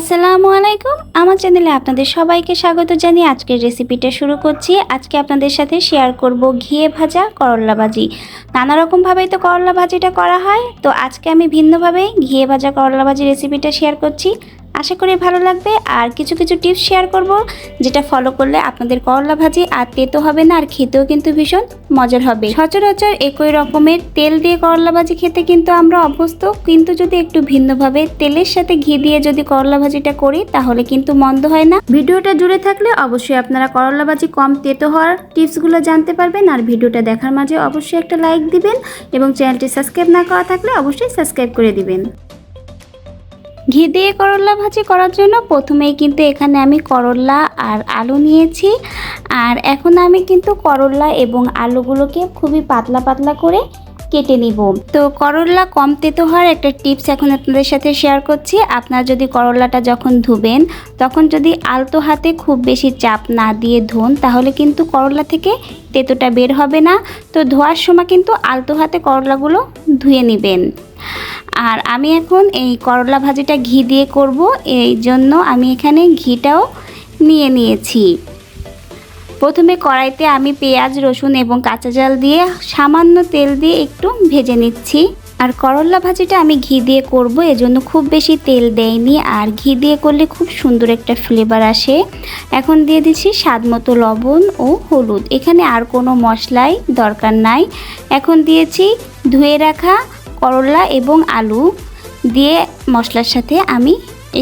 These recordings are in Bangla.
আসসালামু আলাইকুম। আমার চ্যানেলে আপনাদের সবাইকে স্বাগত জানিয়ে আজকের রেসিপিটা শুরু করছি। আজকে আপনাদের সাথে শেয়ার করব ঘিয়ে ভাজা করলা ভাজি। নানা রকমভাবেই তো করলা ভাজিটা করা হয়, তো আজকে আমি ভিন্নভাবে ঘিয়ে ভাজা করলা ভাজি রেসিপিটা শেয়ার করছি। আশা করি ভালো লাগবে। আর কিছু টিপস শেয়ার করব, যেটা ফলো করলে আপনাদের করলা ভাজি আর তেতো হবে না, আর খেতেও কিন্তু ভীষণ মজার হবে। সচরাচর একই রকমের তেল দিয়ে করলা ভাজি খেতে কিন্তু আমরা অভ্যস্ত, কিন্তু যদি একটু ভিন্নভাবে তেলের সাথে ঘি দিয়ে যদি করলা ভাজিটা করি তাহলে কিন্তু মন্দ হয় না। ভিডিওটা জুড়ে থাকলে অবশ্যই আপনারা করলা ভাজি কম তেতো হওয়ার টিপসগুলো জানতে পারবেন। আর ভিডিওটা দেখার মাঝে অবশ্যই একটা লাইক দিবেন এবং চ্যানেলটি সাবস্ক্রাইব না করা থাকলে অবশ্যই সাবস্ক্রাইব করে দিবেন। ঘি দিয়ে করলা ভাজি করার জন্য প্রথমেই কিন্তু এখানে আমি করলা আর আলু নিয়েছি। আর এখন আমি কিন্তু করলা এবং আলুগুলোকে খুবই পাতলা পাতলা করে কেটে নিব। তো করলা কম তেতো হওয়ার একটা টিপস এখন আপনাদের সাথে শেয়ার করছি। আপনারা যদি করলাটা যখন ধুবেন তখন যদি আলতো হাতে খুব বেশি চাপ না দিয়ে ধোন তাহলে কিন্তু করলা থেকে তেতোটা বের হবে না। তো ধোয়ার সময় কিন্তু আলতো হাতে করলাগুলো ধুয়ে নেবেন। আর আমি এখন এই করলা ভাজিটা ঘি দিয়ে করব, এই জন্য আমি এখানে ঘিটাও নিয়েছি। প্রথমে কড়াইতে আমি পেঁয়াজ, রসুন এবং কাঁচা ঝাল দিয়ে সামান্য তেল দিয়ে একটু ভেজে নিচ্ছি। আর করলা ভাজিটা আমি ঘি দিয়ে করব, এজন্য খুব বেশি তেল দেইনি। আর ঘি দিয়ে করলে খুব সুন্দর একটা ফ্লেভার আসে। এখন দিয়ে দিচ্ছি স্বাদ মতো লবণ ও হলুদ। এখানে আর কোনো মশলাই দরকার নাই। এখন দিয়েছি ধুয়ে রাখা করলা এবং আলু দিয়ে মশলার সাথে আমি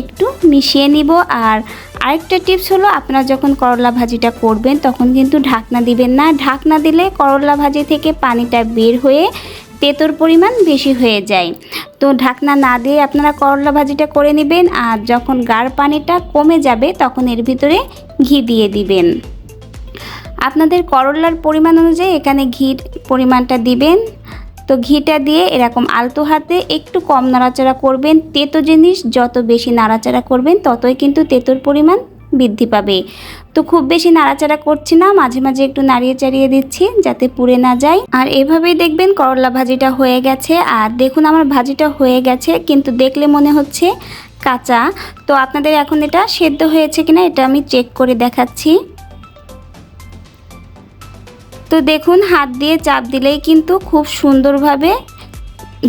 একটু মিশিয়ে নিব। আর আরেকটা টিপস হলো, আপনারা যখন করলা ভাজিটা করবেন তখন কিন্তু ঢাকনা দিবেন না। ঢাকনা দিলে করলা ভাজি থেকে পানিটা বের হয়ে তেতোর পরিমাণ বেশি হয়ে যায়। তো ঢাকনা না দিয়ে আপনারা করলা ভাজিটা করে নেবেন। আর যখন গাঢ় পানিটা কমে যাবে তখন এর ভিতরে ঘি দিয়ে দিবেন। আপনাদের করলার পরিমাণ অনুযায়ী এখানে ঘির পরিমাণটা দিবেন। তো ঘিটা দিয়ে এরকম আলতো হাতে একটু কম নাড়াচাড়া করবেন। তেতো জিনিস যত বেশি নাড়াচাড়া করবেন ততই কিন্তু তেতোর পরিমাণ বৃদ্ধি পাবে। তো খুব বেশি নাড়াচাড়া করছি না, মাঝে মাঝে একটু নাড়িয়ে চাড়িয়ে দিচ্ছি যাতে পুড়ে না যায়। আর এভাবেই দেখবেন করলা ভাজিটা হয়ে গেছে। আর দেখুন আমার ভাজিটা হয়ে গেছে, কিন্তু দেখলে মনে হচ্ছে কাঁচা। তো আপনাদের এখন এটা সেদ্ধ হয়েছে কিনা এটা আমি চেক করে দেখাচ্ছি। তো দেখুন হাত দিয়ে চাপ দিলেই কিন্তু খুব সুন্দরভাবে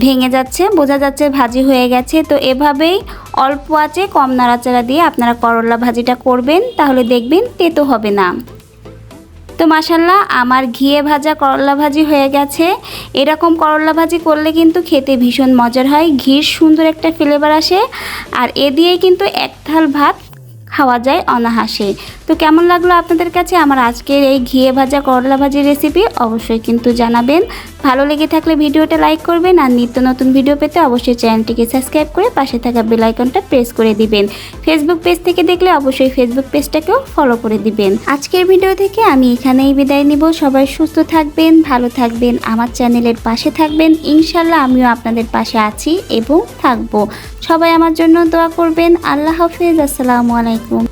ভেঙে যাচ্ছে, বোঝা যাচ্ছে ভাজি হয়ে গেছে। তো এভাবেই অল্প আঁচে কম নাড়াচাড়া দিয়ে আপনারা করলা ভাজিটা করবেন, তাহলে দেখবেন তেতো হবে না। তো মাশাআল্লাহ আমার ঘিয়ে ভাজা করলা ভাজি হয়ে গেছে। এরকম করলা ভাজি করলে কিন্তু খেতে ভীষণ মজার হয়, ঘির সুন্দর একটা ফ্লেভার আসে। আর এ দিয়েই কিন্তু এক থাল ভাত খাওয়া যায় অনাহাসে। তো কেমন লাগলো আপনাদের কাছে আমার আজকের এই ঘিয়ে ভাজা করলা ভাজি রেসিপি অবশ্যই কিন্তু জানাবেন। ভালো লেগে থাকলে ভিডিওটা লাইক করবেন। আর নিত্য নতুন ভিডিও পেতে অবশ্যই চ্যানেলটিকে সাবস্ক্রাইব করে পাশে থাকা বেল আইকনটা প্রেস করে দিবেন। ফেসবুক পেজ থেকে দেখলে অবশ্যই ফেসবুক পেজটাকেও ফলো করে দিবেন। আজকের ভিডিও থেকে আমি এখানেই বিদায় নিব। সবাই সুস্থ থাকবেন, ভালো থাকবেন, আমার চ্যানেলের পাশে থাকবেন। ইনশাল্লাহ আমিও আপনাদের পাশে আছি এবং থাকবো। সবাই আমার জন্য দোয়া করবেন। আল্লাহ হাফেজ। আসসালামু আলাইকুম।